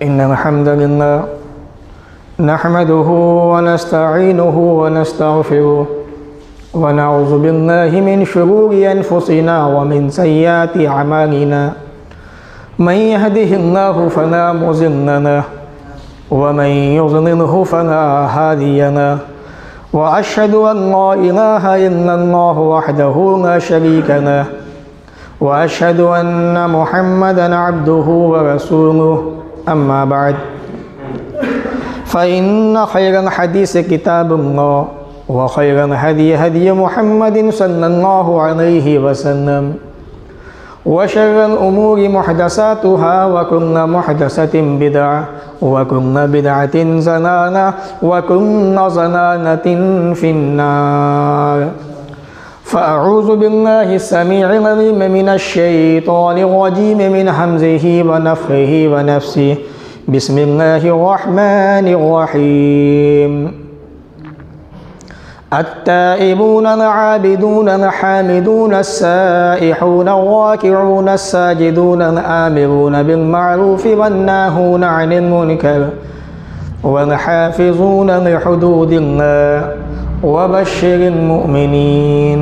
इन्नल हम्दलिल्लाह नहमदुहु व नस्तईनुहु व नस्तगफिरुहु व नऊज़ु बिल्लाहि मिन शुरूरि अनफुसिना व मिन सय्यिआति अमालिना मन यहदिहिल्लाहु फला मुज़िल्ल लहु व मन युज़लिल्हु फला हादिय लहु व अशहदु अन ला इलाहा इल्लल्लाहु वहदहु ला शरीका लहु व अशहदु अन्न मुहम्मदन अब्दुहु व रसूलुहु अम्मा बाद फ़इन्न खैरल हदीस किताबुल्लाह व खैरल हदी हदी मुहम्मदिन सल्लल्लाहु अलैहि वसल्लम व शर्रल उमूरि मुहदसातुहा व कुल्लु मुहदसतिन बिदअह व कुल्लु बिदअतिन ज़लालह व कुल्लु ज़लालतिन फिन्नार। फ़अऊज़ु बिल्लाहि समीइल अलीम मिनश शैतानिर रजीम मिन हम्ज़िहि व नफ़्ख़िहि व नफ़्सिहि बिस्मिल्लाहिर रहमानिर रहीम। अत्ताइबून अल-आबिदून अल-हामिदून अस्साइहून अर्राकिऊन अस्साजिदून अल-आमिरून बिल-मअरूफ़ि वन-नाहून अनिल मुनकर वल-हाफ़िज़ून लिहुदूदिल्लाह वबश्शिरिल मुअमिनीन।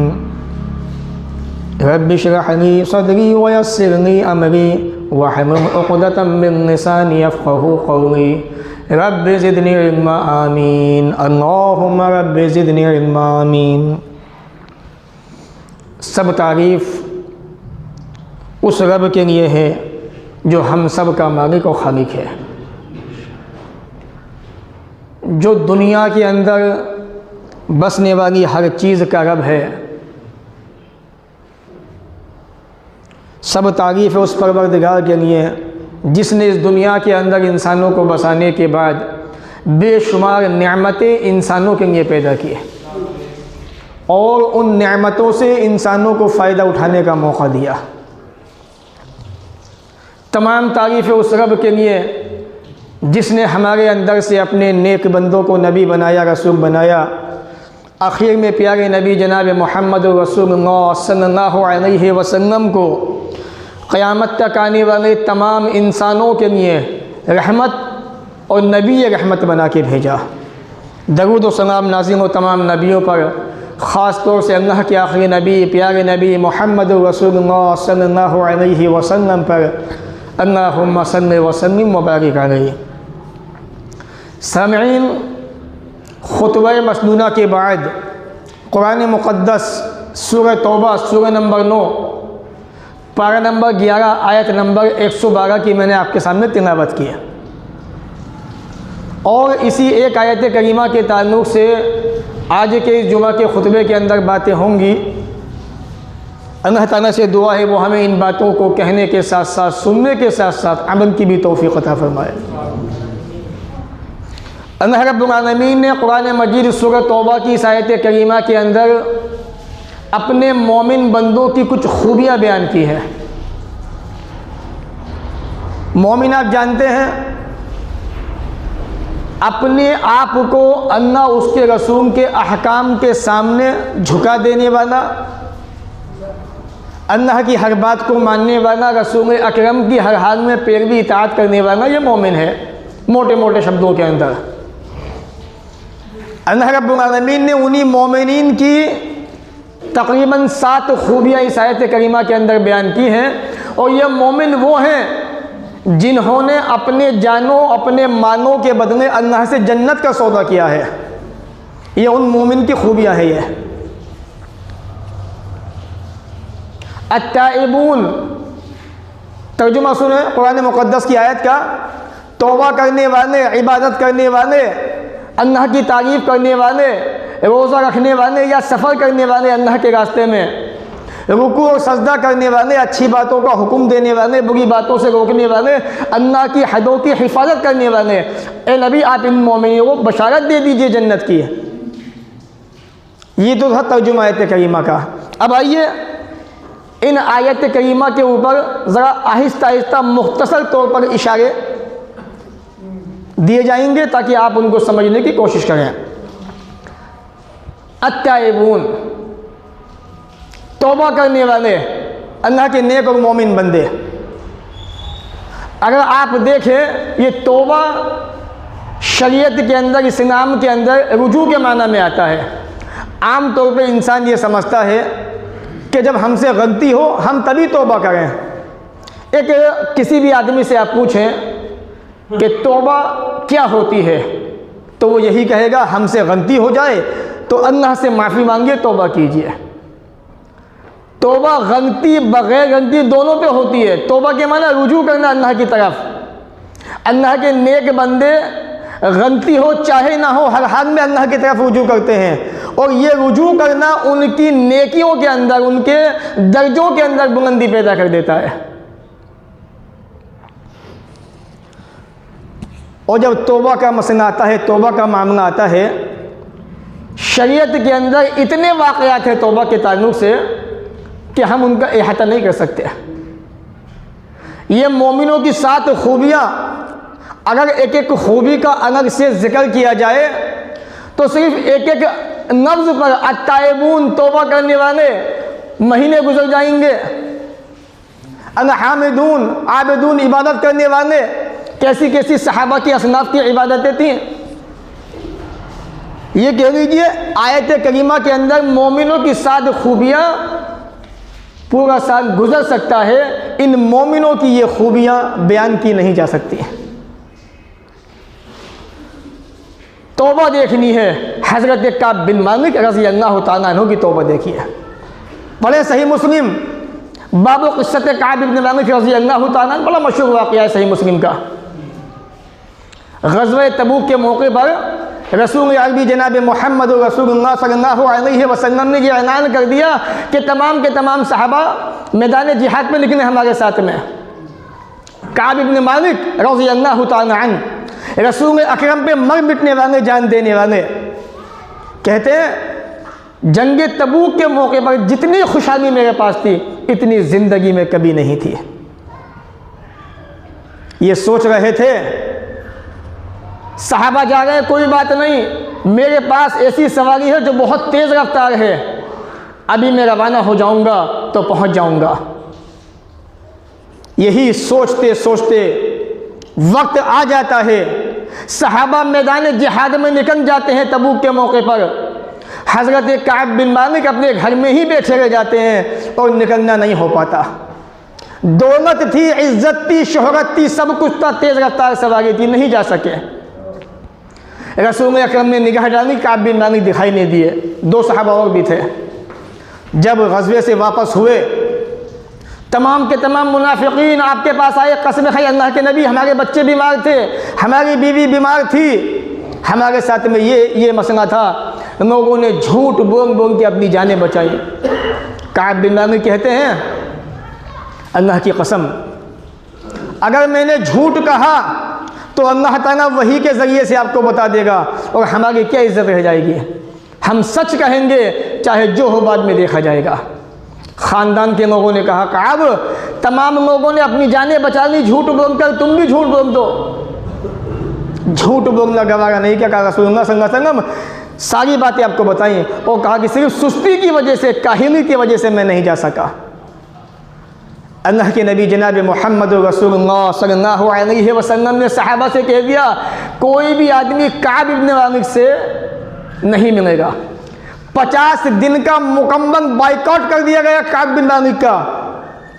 रब्बि इश्रह ली सदरी व यस्सिर ली अमरी वहलुल उक़दतम मिन लिसानी यफ़क़हू क़ौली। रब्बि ज़िदनी इल्मा आमीन। अल्लाहुम्मा रब्बि ज़िदनी इल्मा आमीन। सब तारीफ़ उस रब के लिए है जो हम सब का मालिक और खालिक है, जो दुनिया के अंदर बसने वाली हर चीज़ का रब है। सब तारीफ़ है उस परवरदिगार के लिए जिसने इस दुनिया के अंदर इंसानों को बसाने के बाद बेशुमार नेमतें इंसानों के लिए पैदा की और उन नेमतों से इंसानों को फ़ायदा उठाने का मौका दिया। तमाम तारीफ़ उस रब के लिए जिसने हमारे अंदर से अपने नेक बंदों को नबी बनाया, रसूल बनाया। आखिर में प्यारे नबी जनाब मोहम्मद रसूलुल्लाह सल्लल्लाहु अलैहि वसल्लम को क़यामत तक आने वाले तमाम इंसानों के लिए रहमत और नबी रहमत बना के भेजा। दरूद व सलाम नाज़िल हो तमाम नबियों पर, ख़ास तौर से अल्लाह के आखिरी नबी प्यारे नबी मोहम्मद रसूलुल्लाह सल्लल्लाहु अलैहि वसल्लम पर अल्लाहुम्मा सल्लि व सल्लिम व बारिक अलैहि। सामईन, खुतबा मसनूना के बाद कुरान मुक़द्दस सूरह तौबा सूरह नंबर 9 पारा नंबर 11 आयत नंबर 112 की मैंने आपके सामने तिलावत की है और इसी एक आयत करीमा के ताल्लुक़ से आज के इस जुमा के खुतबे के अंदर बातें होंगी। अल्लाह ताला से दुआ है वो हमें इन बातों को कहने के साथ साथ सुनने के साथ साथ अमल की भी तौफ़ीक़ अता फ़रमाए। अल्लाह रब्बुल आलमीन ने कुरान मजीद सूरह तौबा की इस आयत करीमा के अंदर अपने मोमिन बंदों की कुछ खूबियाँ बयान की है। मोमिन आप जानते हैं अपने आप को अल्लाह उसके रसूल के अहकाम के सामने झुका देने वाला, अल्लाह की हर बात को मानने वाला, रसूल अकरम की हर हाल में पैरवी इताअत करने वाला ये मोमिन है। मोटे मोटे शब्दों के अंदर अल्लाह रब्बुल आलमीन ने उन्हीं मोमिनीन की तकरीबन 7 खूबियाँ इस आयत करीमा के अंदर बयान की हैं और ये मोमिन वो हैं जिन्होंने अपने जानों अपने मालों के बदले अल्लाह से जन्नत का सौदा किया है। ये उन मोमिन की खूबियाँ हैं। ये अत्ताइबून, तर्जुमा सुने कुरान मुक़द्दस की आयत का। तौबा करने वाले, इबादत करने वाले, अल्लाह की तारीफ़ करने वाले, रोज़ा रखने वाले या सफ़र करने वाले, अल्लाह के रास्ते में रुकू और सजदा करने वाले, अच्छी बातों का हुक्म देने वाले, बुरी बातों से रोकने वाले, अल्लाह की हदों की हिफाजत करने वाले। ए नबी, आप इन मोमिनों को बशारत दे दीजिए जन्नत की। ये तो था तर्जुमा आयत करीमा का। अब आइए इन आयत करीमा के ऊपर ज़रा आहिस्ता आहिस्ता मुख्तसर तौर पर इशारे दिए जाएंगे ताकि आप उनको समझने की कोशिश करें। अत्ताइबून, तौबा करने वाले, अल्लाह के नेक और मोमिन बंदे। अगर आप देखें ये तौबा शरीयत के अंदर, इस्लाम के अंदर रुजू के माना में आता है। आम तौर पे इंसान ये समझता है कि जब हमसे गलती हो हम तभी तौबा करें। एक किसी भी आदमी से आप पूछें कि तौबा क्या होती है तो वो यही कहेगा हमसे गलती हो जाए तो अल्लाह से माफ़ी मांगिए, तौबा कीजिए। तौबा गलती बग़ैर गलती दोनों पे होती है। तौबा के माना रुजू करना अल्लाह की तरफ। अल्लाह के नेक बंदे गलती हो चाहे ना हो हर हाल में अल्लाह की तरफ रुजू करते हैं, और ये रुजू करना उनकी नेकियों के अंदर, उनके दर्जों के अंदर बुलंदी पैदा कर देता है। और जब तौबा का मसला आता है, तौबा का मामला आता है, शरीयत के अंदर इतने वाक़यात हैं तौबा के ताल्लुक़ से कि हम उनका अहाता नहीं कर सकते। ये मोमिनों की 7 खूबियाँ, अगर एक एक खूबी का अलग से जिक्र किया जाए तो सिर्फ एक एक लफ्ज़ पर अत्ताइबून तौबा करने वाले महीने गुजर जाएंगे। अल-हामिदून आबिदून इबादत करने वाले, कैसी कैसी सहाबा की असनाफ की इबादतें थी। ये कह लीजिए आयत करीमा के अंदर मोमिनों की 7 खूबियाँ पूरा साल गुजर सकता है, इन मोमिनों की ये खूबियाँ बयान की नहीं जा सकती। तौबा देखनी है, हज़रत काब बिन मालिक रज़ी अल्लाह तआला अन्हु की तौबा देखिए। बड़े सही मुस्लिम बाबू क़िस्सत काब बिन मालिक रज़ी अल्लाह तआला अन्हु, बड़ा मशहूर वाक़या है सही मुस्लिम का। ग़ज़वे तबूक के मौके पर रसूल अरबी जनाब मोहम्मद रसूलुल्लाह सल्लल्लाहु अलैहि वसल्लम ने यह ऐलान कर दिया कि तमाम के तमाम सहाबा मैदान जिहाद में निकले हमारे साथ में। काब इब्न मालिक रज़ी अल्लाह तआला अन्हु रसूल अकरम पे मर मिटने वाले, जान देने वाले, कहते हैं जंग तबूक के मौके पर जितनी खुशहाली मेरे पास थी इतनी ज़िंदगी में कभी नहीं थी। ये सोच रहे थे सहाबा जा रहे हैं, कोई बात नहीं, मेरे पास ऐसी सवारी है जो बहुत तेज़ रफ्तार है, अभी मैं रवाना हो जाऊंगा तो पहुंच जाऊंगा। यही सोचते सोचते वक्त आ जाता है, सहाबा मैदान जिहाद में निकल जाते हैं। तबूक के मौके पर हज़रत काब बिन मालिक अपने घर में ही बैठे रह जाते हैं और निकलना नहीं हो पाता। दौलत थी, इज्जत थी, शोहरत थी, सब कुछ था, तेज़ रफ्तार सवारी थी, नहीं जा सके। रसूल अकरम ने निगाह डाली, काब बिन मालिक दिखाई नहीं दिए। 2 सहाबा और भी थे। जब ग़ज़वे से वापस हुए तमाम के तमाम मुनाफिकीन आपके पास आए, कसम खाई अल्लाह के नबी हमारे बच्चे बीमार थे, हमारी बीवी बीमार थी, हमारे साथ में ये मसला था। लोगों ने झूठ बोल बोल के अपनी जानें बचाई। काब बिन मालिक कहते हैं अल्लाह की कसम, अगर मैंने झूठ कहा तो अल्लाह ताला वही के ज़रिए से आपको बता देगा और हमारी क्या इज़्ज़त रह जाएगी। हम सच कहेंगे चाहे जो हो बाद में देखा जाएगा। ख़ानदान के लोगों ने कहा काब, तमाम लोगों ने अपनी जानें बचा ली झूठ बोलकर, तुम भी झूठ बोल दो। झूठ बोलना गवारा नहीं क्या, कहा रसूलुल्लाह सल्लल्लाहु अलैहि वसल्लम सारी बातें आपको बताई और कहा कि सिर्फ सुस्ती की वजह से, काहिली की वजह से मैं नहीं जा सका। अल्लाह के नबी जनाब मोहम्मद रसूलुल्लाह सल्लल्लाहु अलैहि वसल्लम ने सहाबा से कह दिया कोई भी आदमी काब इब्न मालिक से नहीं मिलेगा। 50 दिन का मुकम्मल बाइकआउट कर दिया गया काब बिन मालिक का।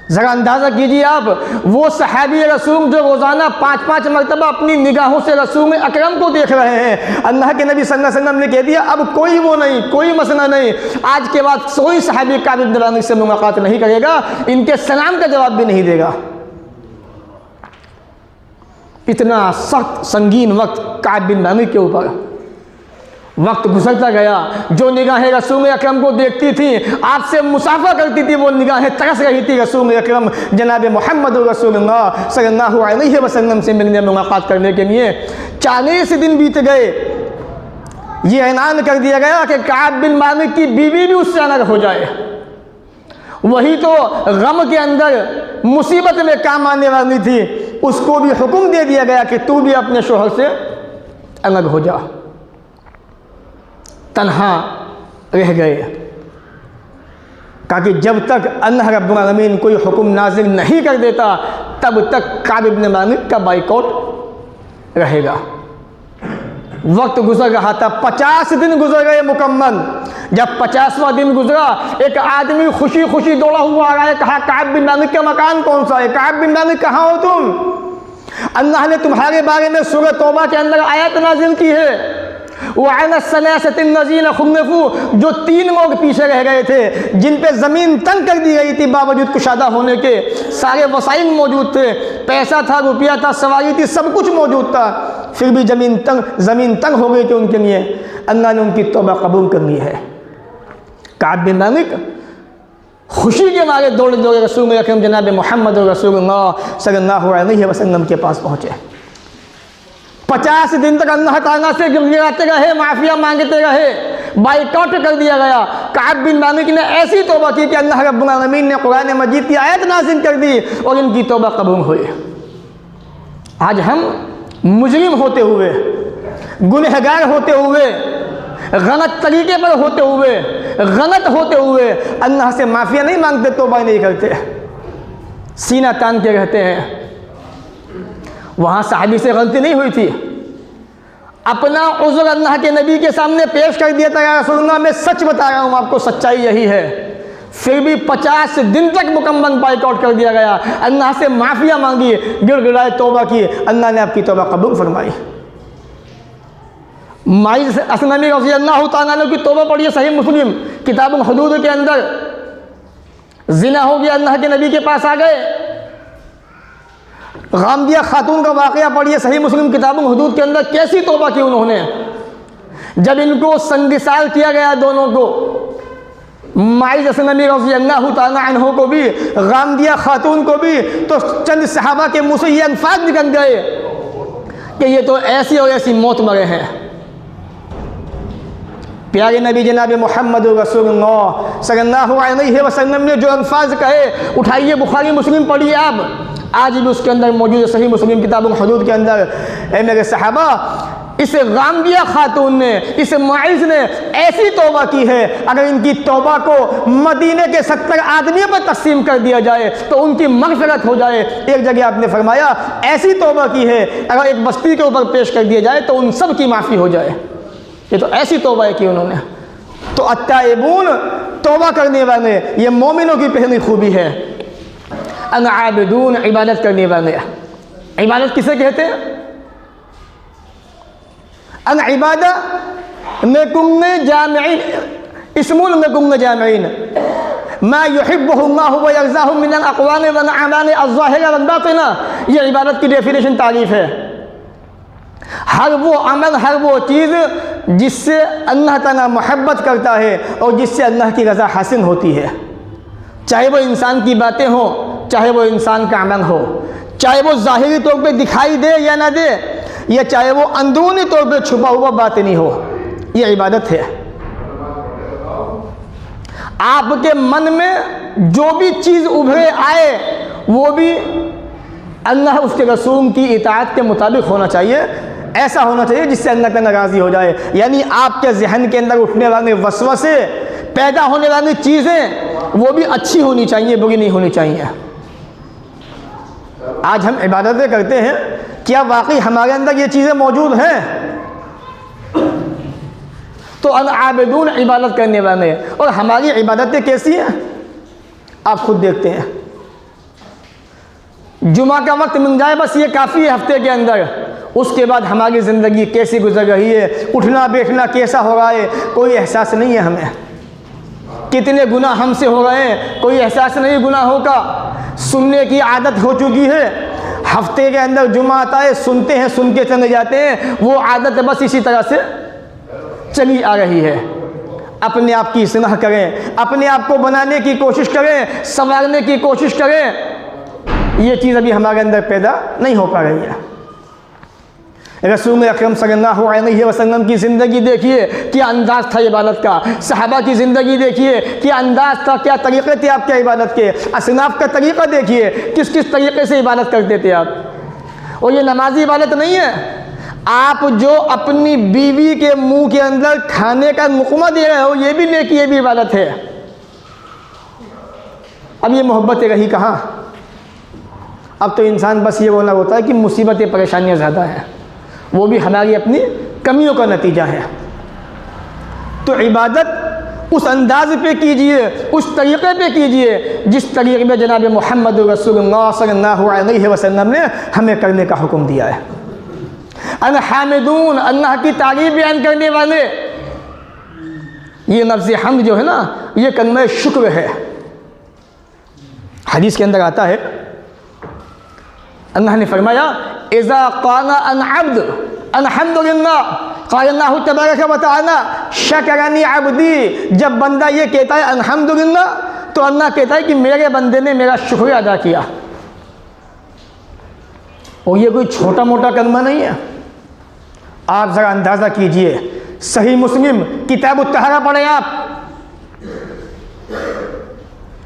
ज़रा अंदाज़ा कीजिए आप, वो सहाबी रसूल जो रोज़ाना 5-5 मरतबा अपनी निगाहों से रसूल अकरम को देख रहे हैं, अल्लाह के नबी सल्लल्लाहु अलैहि वसल्लम ने कह दिया अब कोई वो नहीं, कोई मसला नहीं, आज के बाद कोई सहाबी काब बिन मालिक से मुलाकात नहीं करेगा, इनके सलाम का जवाब भी नहीं देगा। इतना सख्त संगीन वक्त काब बिन मालिक के ऊपर। वक्त गुजरता गया, जो निगाहें रसूल अकरम को देखती थी, आपसे मुसाफा करती थी, वो निगाहें तरस रही थी रसूल अकरम जनाब मोहम्मद रसूलुल्लाह सल्लल्लाहु अलैहि वसल्लम से मिलने, मुलाकात करने के लिए। 40 दिन बीत गए, ये ऐलान कर दिया गया कि काब बिन मालिक की बीवी भी उससे अलग हो जाए। वही तो गम के अंदर मुसीबत में काम आने वाली थी, उसको भी हुक्म दे दिया गया कि तू भी अपने शोहर से अलग हो जा। तन्हा रह गए। कहा कि जब तक अल्लाह रब्बुल आलमीन कोई हुक्म नाजिल नहीं कर देता तब तक काब इब्न मालिक का बाइकआउट रहेगा। वक्त गुजर रहा था, 50 दिन गुजर गए मुकम्मल। जब 50वां दिन गुजरा, एक आदमी खुशी खुशी दौड़ा हुआ आ रहा है। कहा, काब बिन मालिक का मकान कौन सा है? काब बिन मालिक कहाँ हो तुम? अल्लाह ने तुम्हारे बारे में सूरह तौबा के अंदर आयत नाजिल की है, जो 3 लोग पीछे रह गए थे, जिन पे ज़मीन तंग कर दी गई थी, बावजूद कुशादा होने के सारे वसाइल मौजूद थे, पैसा था, रुपया था, सवारी थी, सब कुछ मौजूद था, फिर भी ज़मीन तंग हो गई थी उनके लिए। अल्लाह ने उनकी तौबा कबूल कर ली है। काब बिन मालिक खुशी के मारे दौड़े दौड़े रसूल अकरम जनाब मोहम्मद रसूलुल्लाह सल्लल्लाहु अलैहि वसल्लम के पास पहुँचे। 50 दिन तक अल्लाह ताला से गिड़गिड़ाते रहे, माफिया मांगते रहे, बाइकआउट कर दिया गया। काब बिन मालिक ने ऐसी तौबा की कि अल्लाह रब्बुल आलमीन ने कुरान मजीद की आयत नाज़िल कर दी और इनकी तौबा कबूल हुई। आज हम मुजरिम होते हुए, गुनहगार होते हुए, गलत तरीके पर होते हुए, गलत होते हुए अल्लाह से माफिया नहीं मांगते, तौबा नहीं करते, सीना तान के रहते हैं। वहाँ सहाबी से गलती नहीं हुई थी, अपना उज़्र अल्लाह के नबी के सामने पेश कर दिया था, या रसूलुल्लाह मैं सच बता रहा हूँ आपको, सच्चाई यही है। फिर भी 50 दिन तक मुकम्मल बाइकआउट कर दिया गया। अल्लाह से माफिया मांगी, गिड़गिड़ाए, तौबा की, अल्लाह ने आपकी तौबा कबूल फरमाई। माइज़ असलमी रज़ी अल्लाह तआला अन्हु की तौबा पढ़ी है, सही मुस्लिम किताबुल हुदूद के अंदर। जिना हो गया, अल्लाह के नबी के पास आ गए। गामदिया खातून का वाक़या पढ़िए, सही मुस्लिम किताबुल हुदूद के अंदर, कैसी तौबा की उन्होंने। जब इनको संगिसाल किया गया दोनों को, माइज़ असलमी रज़ी अल्लाह तआला अन्हु को भी, गामदिया खातून को भी, तो चंद सहाबा के मुँह से ये अल्फाज निकल गए कि ये तो ऐसी और ऐसी मौत मरे हैं। प्यारे नबी जनाब मोहम्मद रसूलुल्लाह सल्लल्लाहु अलैहि वसल्लम ने जो अल्फाज कहे, उठाइए बुखारी मुस्लिम पढ़िए आप, आज भी उसके अंदर मौजूद है, सही मुस्लिम किताबुल हुदूद के अंदर। ए मेरे सहाबा, इस गामदिया खातून ने, इस माइज़ ने ऐसी तौबा की है, अगर इनकी तौबा को मदीने के 70 आदमियों पर तकसीम कर दिया जाए तो उनकी मग़फ़िरत हो जाए। एक जगह आपने फरमाया ऐसी तौबा की है, अगर एक बस्ती के ऊपर पेश कर दिया जाए तो उन सब की माफ़ी हो जाए। ये तो ऐसी तौबा है कि उन्होंने। तो अत्ताइबून, तौबा करने वाले, ये मोमिनों की पहली खूबी है। अन आबिदून, इबादत करने वाले। इबादत किसे कहते हैं? अन इबादा नेकुंगे जामिईन, इस्मुल नेकुंगे जामिईन मा युहिब्बुहुल्लाहु व यरज़ाहु मिनल अक़वालि वल अमाली अज़्ज़ाहिरा वल बातिना। ये इबादत की डेफिनेशन, तारीफ़ है। हर वो अमल, हर वो चीज़ जिससे अल्लाह ताला मोहब्बत करता है और जिससे अल्लाह की रज़ा हासिल होती है, चाहे वो इंसान की बातें हो, चाहे वो इंसान का अमल हो, चाहे वो ज़ाहिरी तौर पे दिखाई दे या ना दे, या चाहे वो अंदरूनी तौर पे छुपा हुआ बात नहीं हो, ये इबादत है। आपके मन में जो भी चीज़ उभरे आए, वो भी अल्लाह उसके रसूल की इताअत के मुताबिक होना चाहिए। ऐसा होना चाहिए जिससे अल्लाह का नाराज़ी हो जाए। यानी आपके जहन के अंदर उठने वाले वसवसे, पैदा होने वाली चीज़ें, वो भी अच्छी होनी चाहिए, बुरी नहीं होनी चाहिए। आज हम इबादतें करते हैं, क्या वाकई हमारे अंदर ये चीज़ें मौजूद हैं? तो अन आबिदून, इबादत करने वाले। और हमारी इबादतें कैसी हैं आप खुद देखते हैं। जुमा का वक्त मिल जाए बस, ये काफ़ी है हफ्ते के अंदर। उसके बाद हमारी ज़िंदगी कैसी गुजर रही है, उठना बैठना कैसा हो रहा है, कोई एहसास नहीं है हमें। कितने गुनाह हमसे हो रहे हैं, कोई एहसास नहीं गुनाहों का। सुनने की आदत हो चुकी है, हफ्ते के अंदर जुमा आता है, सुनते हैं, सुन के चले जाते हैं, वो आदत बस इसी तरह से चली आ रही है। अपने आप की इस्लाह करें, अपने आप को बनाने की कोशिश करें, संवारने की कोशिश करें। ये चीज़ अभी हमारे अंदर पैदा नहीं हो पा रही है। रसूल अकरम सल्लल्लाहु अलैहि वसल्लम की ज़िंदगी देखिए, क्या अंदाज़ था इबादत का। सहाबा की ज़िंदगी देखिए, क्या अंदाज़ था, क्या तरीक़े थे आपके इबादत के। असनाफ का तरीक़ा देखिए, किस किस तरीक़े से इबादत करते थे आप। और ये नमाजी इबादत नहीं है। आप जो अपनी बीवी के मुंह के अंदर खाने का मुकमा दे रहे हो, ये भी नेकी, ये भी इबादत है। अब ये मोहब्बतें रही कहाँ। अब तो इंसान बस ये बोलना होता है कि मुसीबतें परेशानियाँ ज़्यादा हैं, वो भी हमारी अपनी कमियों का नतीजा है। तो इबादत उस अंदाज पे कीजिए, उस तरीक़े पे कीजिए जिस तरीक़े में जनाब मोहम्मद रसूलुल्लाह सल्लल्लाहु अलैहि वसल्लम ने हमें करने का हुक्म दिया है। अन हामिदून, अल्लाह की तारीफ़ बयान करने वाले। ये लफ्ज़ हम्द जो है ना, ये कलमा शुक्र है। हदीस के अंदर आता है, अल्लाह ने फरमाया इज़ा क़ाला अन अब्द अल्हम्दुलिल्लाह क़ालल्लाहु तबारक व तआला शकरनी अब्दी। जब बंदा ये कहता है अल्हम्दुलिल्लाह, तो अल्लाह कहता है कि मेरे बंदे ने मेरा शुक्र अदा किया। और ये कोई छोटा मोटा कलमा नहीं है। आप ज़रा अंदाज़ा कीजिए, सही मुस्लिम किताब तहरा पढ़े आप,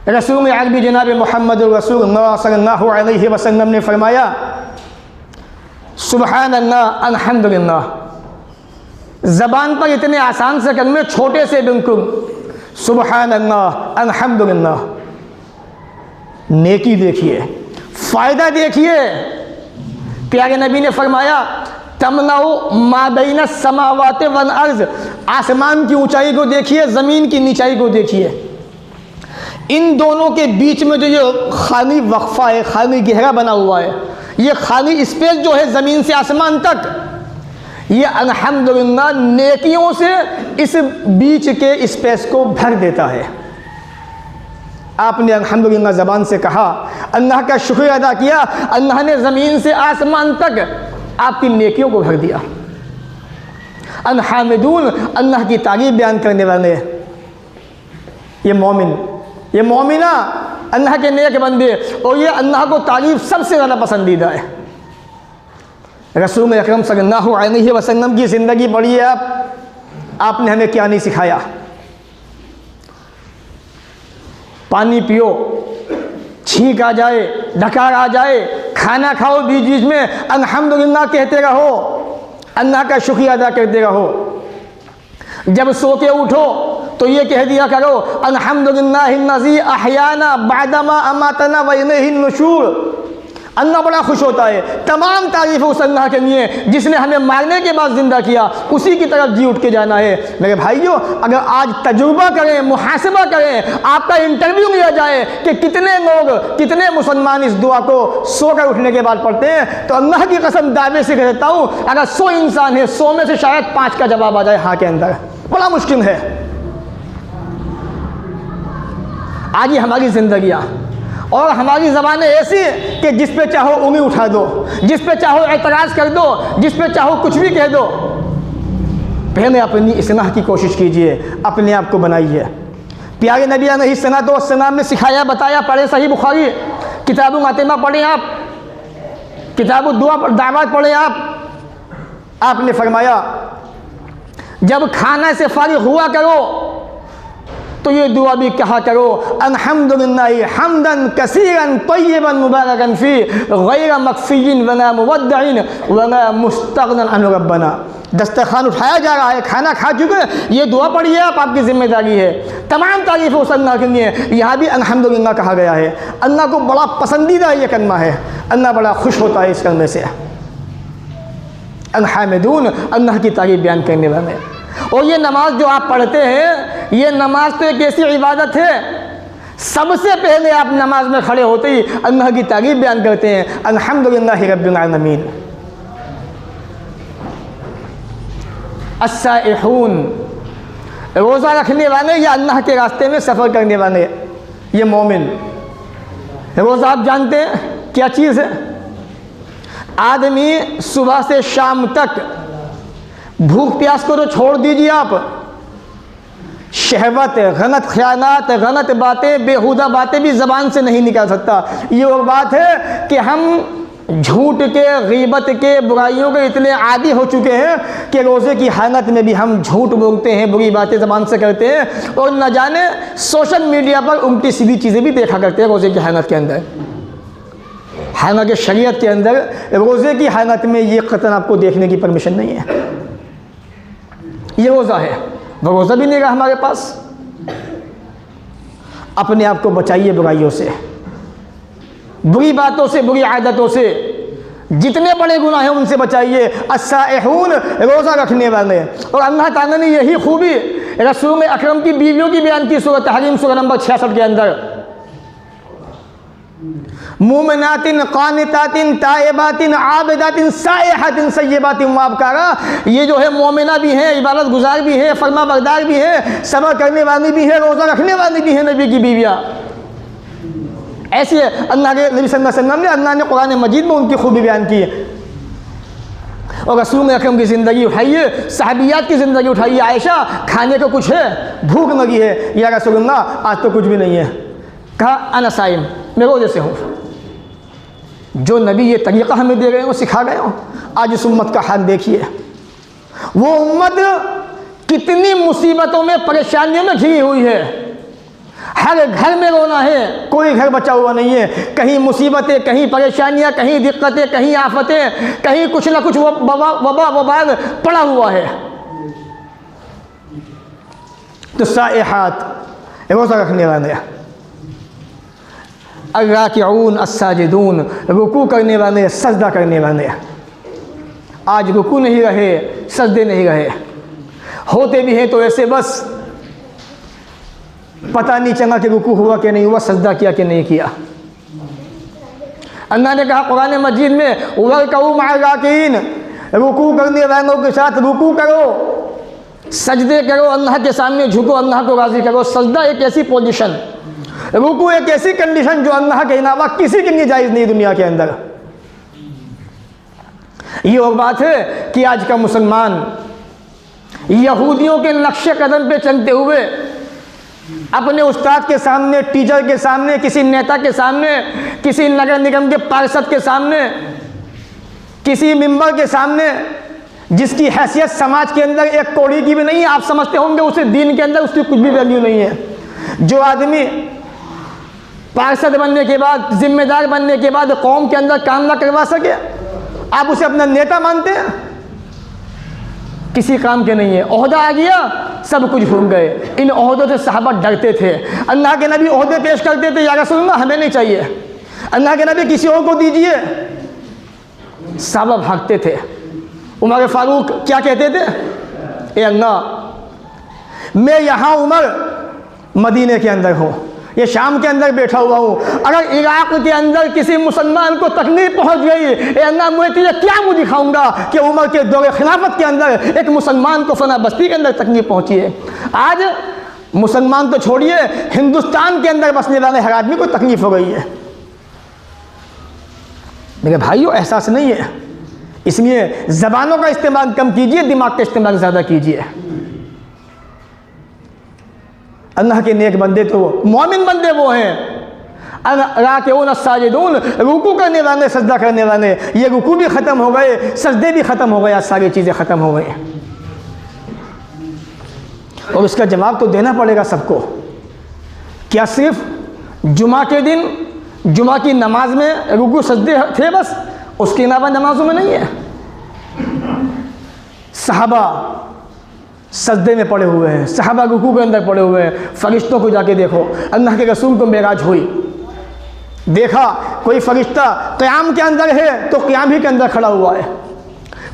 रसूल अरबी जनाब मोहम्मद रसूलुल्लाह सल्लल्लाहु अलैहि वसल्लम ने फरमाया सुबहानल्लाह अल्हम्दुलिल्लाह। ज़बान पर इतने आसान से कलमे, छोटे से बिल्कुल, सुबहानल्लाह अल्हम्दुलिल्लाह। नेकी देखिए, फ़ायदा देखिए। प्यारे नबी ने फरमाया तमलाउ मा बैन समावात वल अर्ज़। आसमान की ऊंचाई को देखिए, ज़मीन की नीचाई को देखिए, इन दोनों के बीच में जो ये खाली वक्फा है, खाली गहरा बना हुआ है, ये खाली स्पेस जो है ज़मीन से आसमान तक, ये अल्हम्दुलिल्लाह नेकियों से इस बीच के स्पेस को भर देता है। आपने अल्हम्दुलिल्लाह ज़बान से कहा, अल्लाह का शुक्र अदा किया, अल्लाह ने ज़मीन से आसमान तक आपकी नेकियों को भर दिया। अन हामिदून, अल्लाह की तारीफ़ बयान करने वाले। ये मोमिन, ये मोमिना, अल्लाह के नेक बंदे, और ये अल्लाह को तारीफ़ सबसे ज़्यादा पसंदीदा है। रसूल अकरम सल्लल्लाहु अलैहि वसल्लम की ज़िंदगी पढ़िए आप, आपने हमें क्या नहीं सिखाया। पानी पियो, छींक आ जाए, डकार आ जाए, खाना खाओ, बीच बीच में अल्हम्दुलिल्लाह कहते रहो, अल्लाह का शुक्रिया अदा करते रहो। जब सो के उठो तो ये कह दिया करो अल्हम्दुलिल्लाहिल्लज़ी अहयाना बअदमा अमातना व इलैहिन नुशूर। अल्लाह बड़ा खुश होता है। तमाम तारीफ़ उस अल्लाह के लिए जिसने हमें मारने के बाद ज़िंदा किया, उसी की तरफ जी उठ के जाना है। मेरे भाइयों, अगर आज तजुर्बा करें, मुहासबा करें, आपका इंटरव्यू लिया जाए कि कितने लोग, कितने मुसलमान इस दुआ को सोकर उठने के बाद पढ़ते हैं, तो अल्लाह की कसम दावे से कहता हूँ, अगर 100 इंसान है, 100 में से शायद 5 का जवाब आ जाए हाँ के अंदर। बड़ा मुश्किल है। आज ये हमारी ज़िंदगियाँ और हमारी ज़बानें ऐसी कि जिस पे चाहो उंगली उठा दो, जिस पे चाहो एतराज़ कर दो, जिस पे चाहो कुछ भी कह दो। पहले अपनी इस्लाह की कोशिश कीजिए, अपने आप को बनाइए। प्यारे नबी अलैहिस्सलातु वस्सलाम ने सिखाया, बताया। पढ़े सही बुखारी, किताब मातिमा पढ़ें आप, किताब दुआ दावत पढ़ें आप। आपने फरमाया जब खाना से फारिग हुआ करो तो ये दुआ भी कहा करो, अल्हम्दुलिल्लाहि हम्दन कसीरन तय्यबन मुबारकन फी गैर मकफियिन वला मुवद्दिन वला मुस्तगनन अन रब्बना। दस्तरखान उठाया जा रहा है, खाना खा चुके, ये दुआ पढ़िए आप, आपकी जिम्मेदारी है। तमाम तारीफ़ उस अल्लाह के लिए, यहाँ भी अल्हम्दुलिल्लाह कहा गया है। अल्लाह को बड़ा पसंदीदा ये कलमा है, अल्लाह बड़ा खुश होता है इस कलमे से। अल्हम्दुलिल्लाह, अल्लाह की तारीफ़ बयान करने वाले। और ये नमाज जो आप पढ़ते हैं, ये नमाज तो एक ऐसी इबादत है, सबसे पहले आप नमाज में खड़े होते ही अल्लाह की तारीफ़ बयान करते हैं, अल्हम्दुलिल्लाहि रब्बिल आलमीन। अस्साइहून, रोज़ा रखने वाले या अल्लाह के रास्ते में सफ़र करने वाले, ये मोमिन। रोज़ा आप जानते हैं क्या चीज़ है? आदमी सुबह से शाम तक भूख प्यास को तो छोड़ दीजिए आप, शहवत, गलत ख्यालात, गलत बातें, बेहुदा बातें भी ज़बान से नहीं निकाल सकता। ये वो बात है कि हम झूठ के, गीबत के, बुराइयों के इतने आदी हो चुके हैं कि रोज़े की हालत में भी हम झूठ बोलते हैं, बुरी बातें ज़बान से करते हैं, और न जाने सोशल मीडिया पर उल्टी सीधी चीज़ें भी देखा करते हैं रोज़े की हालत के अंदर। हालांकि शरीयत के अंदर रोज़े की हालत में ये क़तन आपको देखने की परमिशन नहीं है। ये रोज़ा है, वो रोज़ा भी नहीं रहा हमारे पास। अपने आप को बचाइए बुराइयों से, बुरी बातों से, बुरी आदतों से, जितने बड़े गुनाह हैं उनसे बचाइए। अस्साइहून, रोज़ा रखने वाले। और अल्लाह ताला ने यही खूबी रसूल अकरम की बीवियों की बयान की सूरह तहरीम सूरह नंबर 66 के अंदर। मुमिनातिन कानितातिन ताइबातिन आबिदातिन साइहातिन सय्यबातिन वाबकारा, ये जो है मोमिना भी हैं, इबादत गुजार भी हैं, फरमा बरदार भी हैं, सब्र करने वाली भी है, रोज़ा रखने वाली भी है नबी की बीवियाँ। ऐसे अल्लाह के नबी सल्लल्लाहु अलैहि वसल्लम ने, अल्लाह ने कुरान मजीद में उनकी खूबी बयान की है। और रसूल अकरम की ज़िंदगी उठाइए, सहाबियात की ज़िंदगी उठाइए। आयशा, खाने को कुछ है, भूख लगी है, या रसूलुल्लाह आज तो कुछ भी नहीं है। कहा अना साइम, मैं रोज़े से हूँ। जो नबी ये तरीक़ा हमें दे गए हो, सिखा गए हो, आज इस उम्मत का हाल देखिए। वो उम्मत कितनी मुसीबतों में, परेशानियों में घिरी हुई है। हर घर में रोना है, कोई घर बचा हुआ नहीं है। कहीं मुसीबतें, कहीं परेशानियां, कहीं दिक्कतें, कहीं आफतें, कहीं कुछ ना कुछ वबाल पड़ा हुआ है। तो साइहात, रोज़ा रखने वाले, अर्राकिऊन अस्साजिदून, रुकू करने वाले, सजदा करने वाले। आज रुकू नहीं रहे, सजदे नहीं रहे, होते भी हैं तो ऐसे बस पता नहीं चला कि रुकू हुआ कि नहीं हुआ, सजदा किया कि नहीं किया। अल्लाह ने कहा कुरान मजीद में, वरकऊ मअर राकिईन, रुकू करने वालों के साथ रुकू करो, सजदे करो, अल्लाह के सामने झुको, अल्लाह को राज़ी करो। सजदा एक ऐसी पोजीशन, रुकू एक ऐसी कंडीशन जो अल्लाह के अलावा किसी के लिए जायज़ नहीं दुनिया के अंदर। ये और बात है कि आज का मुसलमान यहूदियों के नक्शे कदम पे चलते हुए अपने उस्ताद के सामने, टीचर के सामने, किसी नेता के सामने, किसी नगर निगम के पार्षद के सामने, किसी मिंबर के सामने, जिसकी हैसियत समाज के अंदर एक कौड़ी की भी नहीं है, आप समझते होंगे उसे दीन के अंदर उसकी कुछ भी वैल्यू नहीं है। जो आदमी पार्षद बनने के बाद, जिम्मेदार बनने के बाद कौम के अंदर काम ना करवा सके, आप उसे अपना नेता मानते हैं? किसी काम के नहीं है। ओहदा आ गया, सब कुछ भूल गए। इन ओहदों से सहाबा डरते थे। अल्लाह के नबी ओहदे पेश करते थे, या रसूलुल्लाह हमें नहीं चाहिए, अल्लाह के नबी किसी और को दीजिए, सहाबा भागते थे। उमर फारूक क्या कहते थे? ए अल्लाह, मैं यहाँ उमर मदीने के अंदर हूँ, ये शाम के अंदर बैठा हुआ हूँ, अगर इराक़ के अंदर किसी मुसलमान को तकलीफ पहुँच गई, ए अल्लाह मैं तुझे क्या मुँह दिखाऊंगा कि उमर के दौरे खिलाफत के अंदर एक मुसलमान को फना बस्ती के अंदर तकलीफ पहुँची है। आज मुसलमान तो छोड़िए, हिंदुस्तान के अंदर बसने वाले हर आदमी को तकलीफ हो गई है। मेरे भाइयों, एहसास नहीं है, इसलिए ज़बानों का इस्तेमाल कम कीजिए, दिमाग का इस्तेमाल ज़्यादा कीजिए। अल्लाह के नेक बंदे तो मोमिन बंदे वो हैं, राकिऊन अस्साजिदून, रुकू करने वाले, सजदा करने वाले। ये रुकू भी ख़त्म हो गए, सजदे भी ख़त्म हो गए, सारी चीज़ें ख़त्म हो गई। और इसका जवाब तो देना पड़ेगा सबको। क्या सिर्फ जुमा के दिन, जुमा की नमाज में रुकू सजदे थे बस, उसके अलावा नमाजों में नहीं है? सहाबा सजदे में पड़े हुए हैं, सहाबा रुकू के अंदर पड़े हुए हैं। फरिश्तों को जाके देखो, अल्लाह के रसूल को मेराज हुई, देखा कोई फरिश्ता क़याम के अंदर है तो क़याम ही के अंदर खड़ा हुआ है,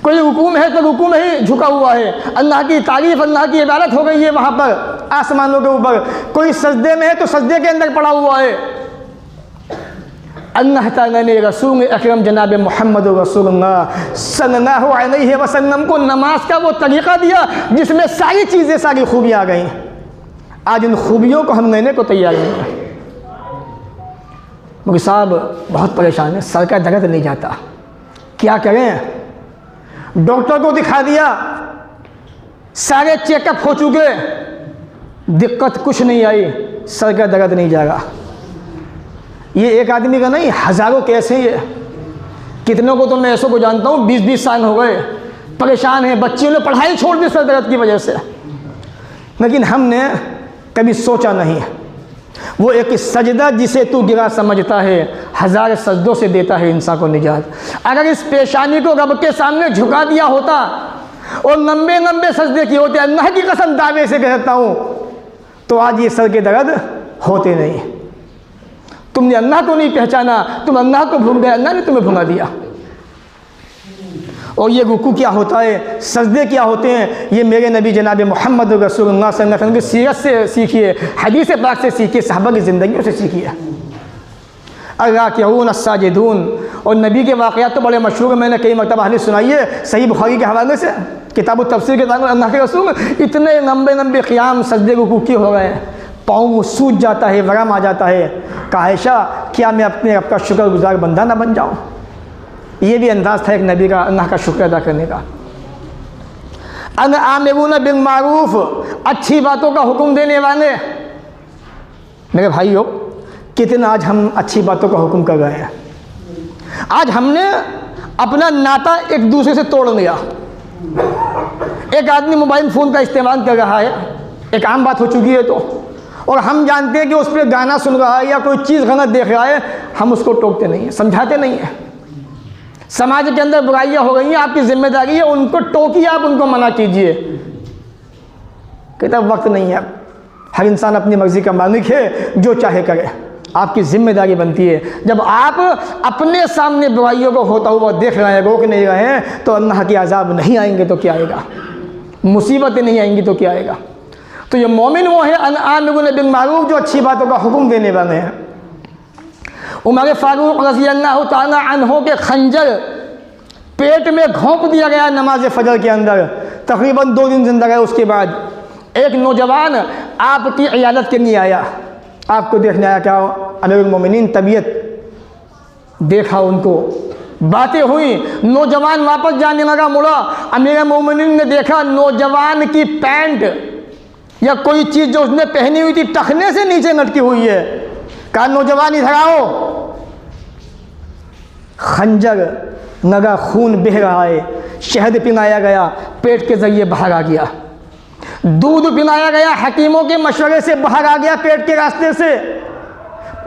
कोई रुकू में है तो रुकू में ही झुका हुआ है। अल्लाह की तारीफ़, अल्लाह की इबादत हो गई है वहाँ पर आसमानों के ऊपर। कोई सजदे में है तो सजदे के अंदर पड़ा हुआ है। अल्लाह ताला ने रसूल अकरम जनाब मोहम्मद रसूलुल्लाह सल्लल्लाहु अलैहि वसल्लम को नमाज का वो तरीक़ा दिया जिसमें सारी चीज़ें, सारी खूबियाँ आ गई। आज इन खूबियों को हम लेने को तैयार नहीं है। मुझे साहब बहुत परेशान है, सर का दर्द नहीं जाता, क्या करें? डॉक्टर को दिखा दिया, सारे चेकअप हो चुके, दिक्कत कुछ नहीं आई, सर का दर्द नहीं जाएगा। ये एक आदमी का नहीं, हज़ारों केस हैं ये। कितनों को तो मैं ऐसों को जानता हूँ 20-20 साल हो गए, परेशान हैं, बच्चियों ने पढ़ाई छोड़ दी सर दर्द की वजह से। लेकिन हमने कभी सोचा नहीं, वो एक सजदा जिसे तू गिरा समझता है, हज़ार सजदों से देता है इंसान को निजात। अगर इस पेशानी को रब के सामने झुका दिया होता और लंबे लंबे सजदे किए होते, अल्लाह की कसम दावे से कहता हूँ, तो आज ये सर के दर्द होते नहीं। तुमने अल्लाह को नहीं पहचाना, तुम अल्लाह को भूल गए, अल्लाह ने तुम्हें भुला दिया। और ये रुकू क्या होता है, सजदे क्या होते हैं, ये मेरे नबी जनाब मोहम्मद रसूलुल्लाह सल्लल्लाहु अलैहि वसल्लम की सीरत से सीखिए, हदीस पाक से सीखिए, सहाबा की ज़िंदगियों से सीखिए। अर्राकिऊन अस्साजिदून, और नबी के वाक़यात तो बड़े मशहूर, मैंने कई मरतबा हदीस सुनाई है सही बुखारी के हवाले से, किताब तफसीर के ताल्लुक़ अल्लाह के रसूल इतने लंबे लंबे क़ियाम सजदे रुकू के हो गए, पाँव सूज जाता है, वरम आ जाता है। कहा आयशा क्या मैं अपने रब का शुक्रगुजार बंदा ना बन जाऊँ। ये भी अंदाज़ था एक नबी का अल्लाह का शुक्र अदा करने का। अन आमिरून बिल मारूफ, अच्छी बातों का हुक्म देने वाले। मेरे भाइयों, कितना आज हम अच्छी बातों का हुक्म कर रहे हैं। आज हमने अपना नाता एक दूसरे से तोड़ लिया। एक आदमी मोबाइल फ़ोन का इस्तेमाल कर रहा है, एक आम बात हो चुकी है तो, और हम जानते हैं कि उस पर गाना सुन रहा है या कोई चीज़ गलत देख रहा है, हम उसको टोकते नहीं हैं, समझाते नहीं हैं। समाज के अंदर बुराइयां हो गई हैं, आपकी जिम्मेदारी है उनको टोकिए, आप उनको मना कीजिए। कहता वक्त नहीं है, हर इंसान अपनी मर्ज़ी का मालिक है, जो चाहे करे। आपकी जिम्मेदारी बनती है, जब आप अपने सामने बुराइयों को होता हुआ देख रहे हैं, रोक नहीं रहे हैं, तो अल्लाह के अज़ाब नहीं आएंगे तो क्या आएगा, मुसीबतें नहीं आएंगी तो क्या आएगा। तो ये मोमिन वो है आमिरून बिल मारूफ, जो अच्छी बातों का हुक्म देने वाले हैं। उमर फारूक रज़ी अल्लाह तआला अन्हो के खंजर पेट में घोंप दिया गया नमाज फजर के अंदर, तकरीबन 2 दिन जिंदा रहे। उसके बाद एक नौजवान आपकी इयादत के लिए आया, आपको देखने आया, क्या अमीरुल मोमिनीन तबीयत देखा, उनको बातें हुई, नौजवान वापस जाने लगा, मुड़ा। अमीरुल मोमिनीन ने देखा नौजवान की पैंट या कोई चीज़ जो उसने पहनी हुई थी टखने से नीचे लटकी हुई है। कहा नौजवान इधर आओ। खंजर लगा, खून बह रहा है, शहद पिलाया गया, पेट के जरिए बाहर आ गया। दूध पिलाया गया, हकीमों के मशवरे से बाहर आ गया, पेट के रास्ते से।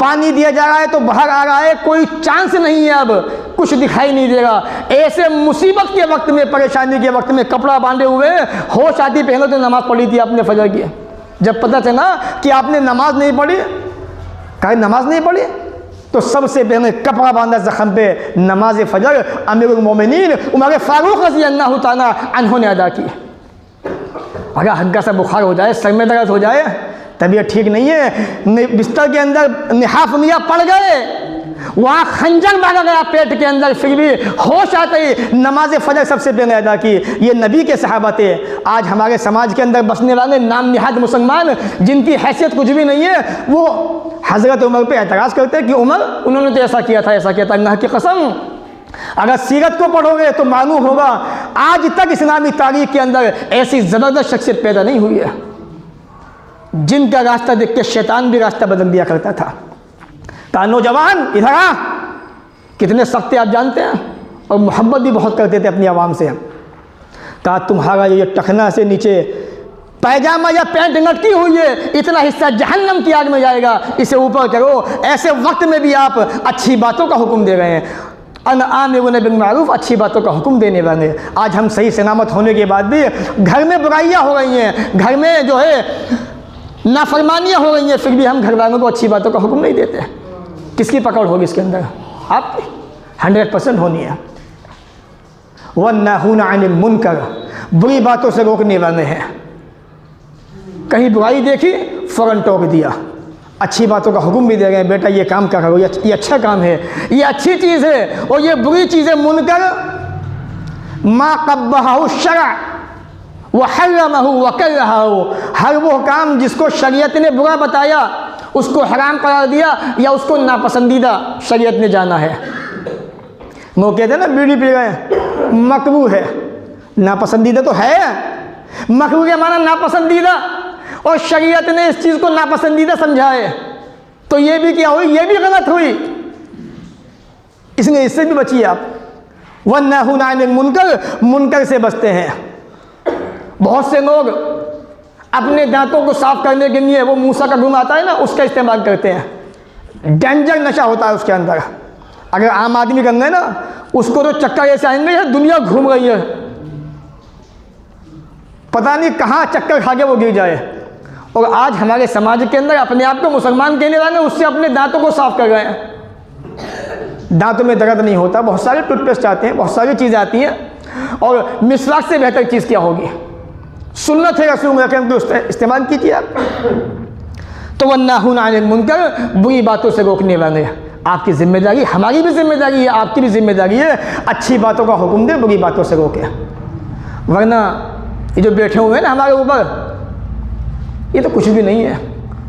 पानी दिया जा रहा है तो बाहर आ रहा है, कोई चांस नहीं है, अब कुछ दिखाई नहीं देगा। ऐसे मुसीबत के वक्त में, परेशानी के वक्त में कपड़ा बांधे हुए, होश आती पहले तो नमाज पढ़ी थी आपने फजर की। जब पता चला कि आपने नमाज नहीं पढ़ी, कहा नमाज नहीं पढ़ी, तो सबसे पहले कपड़ा बांधा जख्म पे, नमाज फजर अमीरुल मोमिनीन उमर फारूक रज़ी अल्लाह तआला अन्हु ने अदा की। अगर हल्का सा बुखार हो जाए, सर में दर्द हो जाए, तबीयत ठीक नहीं है, बिस्तर के अंदर निहाफ लिया, पड़ गए, वहाँ खंजर मारा गया पेट के अंदर, फिर भी होश आते ही नमाज फजर सबसे पहले अदा की। ये नबी के सहाबा थे। आज हमारे समाज के अंदर बसने वाले नाम निहाद मुसलमान, जिनकी हैसियत कुछ भी नहीं है, वो हज़रत उमर पे एतराज़ करते हैं कि उमर उन्होंने तो ऐसा किया था, ऐसा किया था। अल्लाह की कसम, अगर सीरत को पढ़ोगे तो मालूम होगा आज तक इस्लामी तारीख के अंदर ऐसी ज़बरदस्त शख्सियत पैदा नहीं हुई है, जिनका रास्ता देख के शैतान भी रास्ता बदल दिया करता था। कहा नौजवान इधर आ। कितने सख्त आप जानते हैं, और मोहब्बत भी बहुत करते थे अपनी आवाम से। कहा तुम्हारा ये टखना से नीचे पैजामा या पैंट लटकी हुई है, इतना हिस्सा जहन्नम की आग में जाएगा, इसे ऊपर करो। ऐसे वक्त में भी आप अच्छी बातों का हुक्म दे रहे हैं। अन आमिरून बिल मारूफ, अच्छी बातों का हुक्म देने वाले। आज हम सही सलामत होने के बाद भी घर में बुराइयाँ हो रही हैं, घर में जो है नाफरमानियाँ हो रही हैं, फिर भी हम घर वालों को अच्छी बातों का हुक्म नहीं देते। किसकी पकड़ होगी इसके अंदर? आपकी 100% होनी है। वन्नाहूना अनिल मुनकर, बुरी बातों से रोकने वाले हैं। कहीं बुराई देखी फ़ौरन टोक दिया, अच्छी बातों का हुक्म भी दे रहे हैं, बेटा ये काम क्या करो, ये अच्छा काम है, ये अच्छी चीज़ है, और ये बुरी चीज़ है। मुनकर मा क़ब्बहु शरअ व हर्रमहु व करहहु, हर वो काम जिसको शरीयत ने बुरा बताया, उसको हराम करार दिया, या उसको नापसंदीदा शरीयत ने जाना है। वो कहते हैं ना बीड़ी पी गए, मकरूह है, नापसंदीदा तो है, मकरूह के माना नापसंदीदा, और शरीयत ने इस चीज़ को नापसंदीदा समझा है, तो ये भी क्या हुई, ये भी गलत हुई, इसलिए इससे भी बचिए आप। वन्नाहूना अनिल मुनकर, मुनकर से बचते हैं। बहुत से लोग अपने दांतों को साफ करने के लिए वो मूसा का घुम आता है ना, उसका इस्तेमाल करते हैं। डेंजर नशा होता है उसके अंदर। अगर आम आदमी करना है ना, उसको तो चक्कर ऐसे आएंगे, दुनिया घूम रही है, पता नहीं कहाँ चक्कर खा के वो गिर जाए। और आज हमारे समाज के अंदर अपने आप को मुसलमान कहने वाले उससे अपने दांतों को साफ कर रहे हैं। दांतों में दर्द नहीं होता, बहुत सारे टूथपेस्ट आते हैं, बहुत सारी चीज़ें आती हैं, और मिसवाक से बेहतर चीज़ क्या होगी? सुन्नत है रसूल के इस्तेमाल कीजिए आप। तो वन्नाहुना अनिल मुनकर, बुरी बातों से रोकने वाले। आपकी जिम्मेदारी, हमारी भी जिम्मेदारी है, आपकी भी जिम्मेदारी है, अच्छी बातों का हुक्म दे, बुरी बातों से रोके। वरना ये जो बैठे हुए हैं ना हमारे ऊपर, ये तो कुछ भी नहीं है।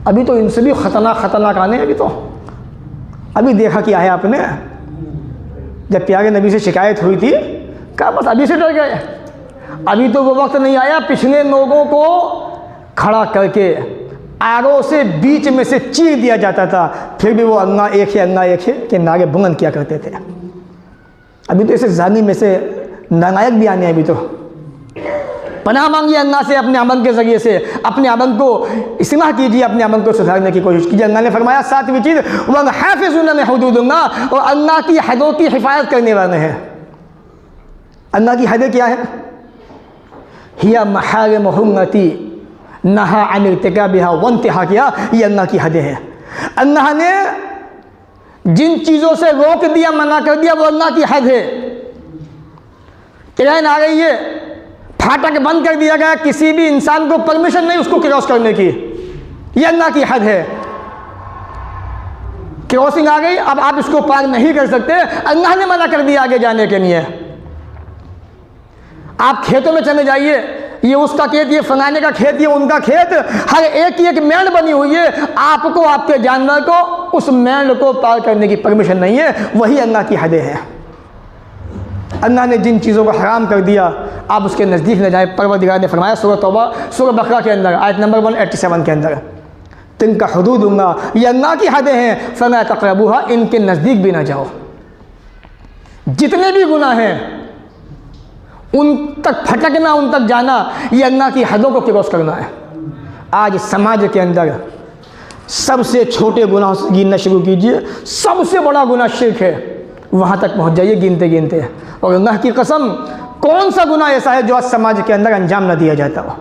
अभी तो इनसे भी खतरनाक आने हैं। अभी देखा क्या है आपने, जब प्यारे नबी से शिकायत हुई थी, कहा बस अभी से डर गए। अभी तो वो वक्त नहीं आया, पिछले लोगों को खड़ा करके आरों से बीच में से चीर दिया जाता था, फिर भी वो अल्लाह एक है, अल्लाह एक है कि नारे बुलंद किया करते थे। अभी तो ऐसे जानी में से नालायक भी आने हैं। अभी तो पनाह मांगिए अल्लाह से, अपने अमल के ज़रिए से अपने अमल को इस्लाह कीजिए, अपने अमल को सुधारने की कोशिश कीजिए। अल्लाह ने फरमाया 7वीं चीज़ वह हाफ़िज़ून हुदूदल्लाह, और अल्लाह की हदों की हिफाजत करने वाले हैं। अल्लाह की हदें क्या है? हिया महारिमुहुल्लती नहा अन इर्तिकाबिहा वंतिहा किया, ये अल्लाह की हदें हैं। अल्लाह ने जिन चीज़ों से रोक दिया, मना कर दिया, वो अल्लाह की हद है। ट्रेन आ रही है, फाटक बंद कर दिया गया, किसी भी इंसान को परमिशन नहीं उसको क्रॉस करने की, ये अल्लाह की हद है। क्रॉसिंग आ गई, अब आप इसको पार नहीं कर सकते, अल्लाह ने मना कर दिया आगे जाने के लिए। आप खेतों में चले जाइए, ये उसका खेत, ये फलाने का खेत, ये उनका खेत, हर एक की एक मेंढ बनी हुई है। आपको, आपके जानवर को उस मेंढ को पार करने की परमिशन नहीं है। वही अल्लाह की हदें हैं। अल्लाह ने जिन चीज़ों को हराम कर दिया, आप उसके नज़दीक न जाए। परवरदिगार ने फरमाया सूरह तौबा, सूरह बकरा के अंदर, आयत नंबर 187 के अंदर, तिनका हुदूदुल्लाह, ये अल्लाह की हदें हैं, फला तक़रबूहा, इनके नज़दीक भी ना जाओ। जितने भी गुनाह हैं उन तक फटकना, उन तक जाना, ये अल्लाह की हदों को क्रॉस करना है। आज समाज के अंदर सबसे छोटे गुनाहों से गिनना शुरू कीजिए, सबसे बड़ा गुनाह शिर्क है, वहाँ तक पहुँच जाइए गिनते गिनते। और अल्लाह की कसम, कौन सा गुनाह ऐसा है जो आज समाज के अंदर अंजाम न दिया जाता हो?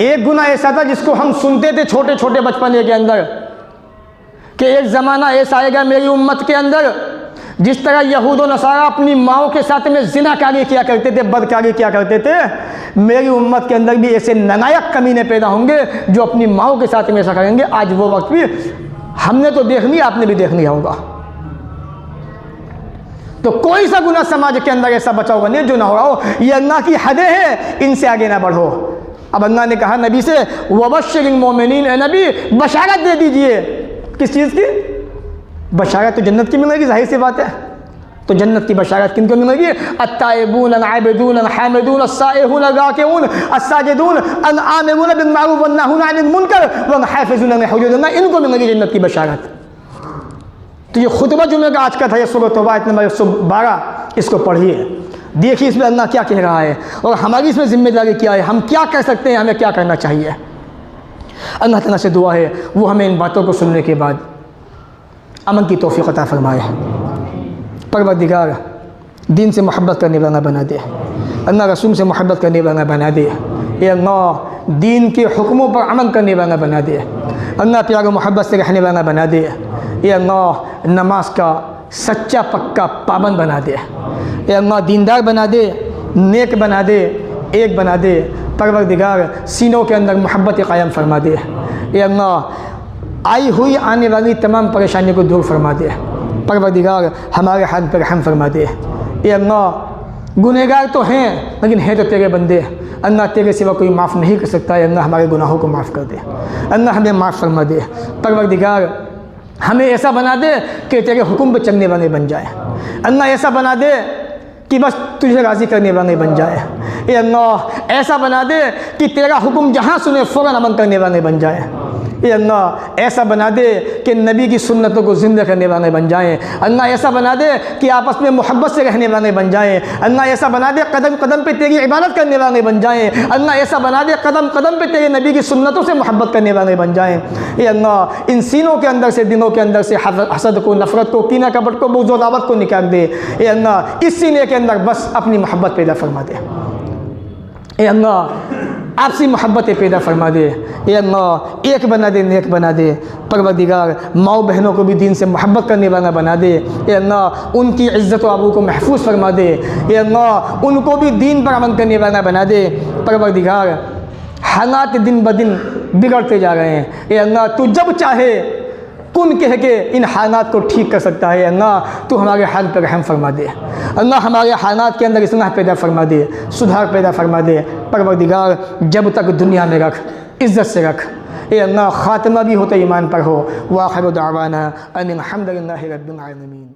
एक गुनाह ऐसा था जिसको हम सुनते थे छोटे छोटे बचपने के अंदर, कि एक ज़माना ऐसा आएगा मेरी उम्मत के अंदर, जिस तरह यहूद और नसारा अपनी माओं के साथ में ज़िनाकारी किया करते थे, बदकारी किया करते थे, मेरी उम्मत के अंदर भी ऐसे नालायक कमीने पैदा होंगे जो अपनी माओं के साथ में ऐसा करेंगे। आज वो वक्त भी हमने तो देख लिया, आपने भी देख लिया होगा। तो कोई सा गुनाह समाज के अंदर ऐसा बचा हुआ नहीं जो ना हो रहा हो। ये अल्लाह की हदें हैं, इनसे आगे ना बढ़ो। अब अल्लाह ने कहा नबी से, वबश्शिरिल मोमिनीन, ए नबी बशारत दे दीजिए। किस चीज़ की बशारत? तो जन्नत की मिलेगी, जाहिर सी बात है। तो जन्नत की बशारत किनको मिलेगी? अत्ताइबून अल-आबिदून अल-हामिदून अस्साइहून अल-राकिऊन अस्साजिदून अल-आमिरून बिल मारूफ वन्नाहून अनिल मुनकर वल-हाफिज़ून लिहुदूदिल्लाह, इनको मिलेगी जन्नत की बशारत। तो ये खुतबा जुमे का आज का था, ये सूरह तौबा आयत नंबर 112, इसको पढ़िए, देखिए इसमें अल्लाह क्या कह रहा है और हमारी इसमें जिम्मेदारी क्या है, हम क्या कर सकते हैं, हमें क्या करना चाहिए। अल्लाह ताला से दुआ है वो हमें इन बातों को सुनने के बाद अमन की तौफीक अता फरमाए। परवरदिगार दीन से मोहब्बत करने वाला बना दे, अल्लाह रसूल से मोहब्बत करने वाला बना दे, या अल्लाह दीन के हुक्मों पर अमल करने वाला बना दे, अल्लाह प्यार मोहब्बत से रहने वाला बना दे, या अल्लाह नमाज का सच्चा पक्का पाबंद बना दे, या अल्लाह दीनदार बना दे, नेक बना दे, एक बना दे। परवरदिगार सीनों के अंदर मोहब्बत कायम फरमा दे, या अल्लाह आई हुई आने वाली तमाम परेशानियों को दूर फरमा दे। परवरदिगार हमारे हाथ पर रहम फरमा दे। या अल्लाह गुनहगार तो हैं लेकिन हैं तो तेरे बंदे, अल्लाह तेरे सिवा कोई माफ़ नहीं कर सकता है। अल्लाह हमारे गुनाहों को माफ़ कर दे, अल्लाह हमें माफ़ फरमा दे। परवरदिगार हमें ऐसा बना दे कि तेरे हुक्म पर चलने वाले बन जाए, अल्लाह ऐसा बना दे कि बस तुझे राज़ी करने वाले बन जाए। ए अल्लाह ऐसा बना दे कि तेरा हुक्म जहाँ सुने फ़ौरन अमल करने वाले बन जाए। ए अल्लाह ऐसा बना दे कि नबी की सुन्नतों को ज़िंदा करने वाले बन जाएँ। अल्लाह ऐसा बना दे कि आपस में मोहब्बत से रहने वाले बन जाएँ। अल्लाह ऐसा बना दे कदम कदम पे तेरी इबादत करने वाले बन जाएँ। अल्लाह ऐसा बना दे कदम कदम पे तेरे नबी की सुन्नतों से मोहब्बत करने वाले बन जाएँ। ए अल्लाह इन सीनों के अंदर से, दिलों के अंदर से हसद को, नफ़रत को, कीना कपट को, बुग़्ज़ और अदावत को निकाल दे। ए अल्लाह इस सीने के अंदर बस अपनी मोहब्बत पैदा फरमा दे। ए अल्लाह आपसी मोहब्बतें पैदा फरमा दे। ए अल्लाह एक बना दे, नेक बना दे। परवरदिगार माओ बहनों को भी दीन से मोहब्बत करने वाला बना दे। ए अल्लाह उनकी इज़्ज़त व आबरू को महफूज फरमा दे। ए अल्लाह उनको भी दीन पर अमल करने वाला बना दे। परवरदिगार हालात दिन ब दिन बिगड़ते जा रहे हैं। ए अल्लाह तू जब चाहे कुन कह के इन हालात को ठीक कर सकता है। अल्लाह तू हमारे हाल पर रहम फरमा दे। अल्लाह हमारे हालात के अंदर इस्लाह पैदा फरमा दे, सुधार पैदा फरमा दे। परवरदिगार जब तक दुनिया में रख, इज़्ज़त से रख। ए अल्लाह ख़ात्मा भी हो तो ईमान पर हो। व आखिर दावाना अनिल हम्दुलिल्लाहि रब्बिल आलमीन।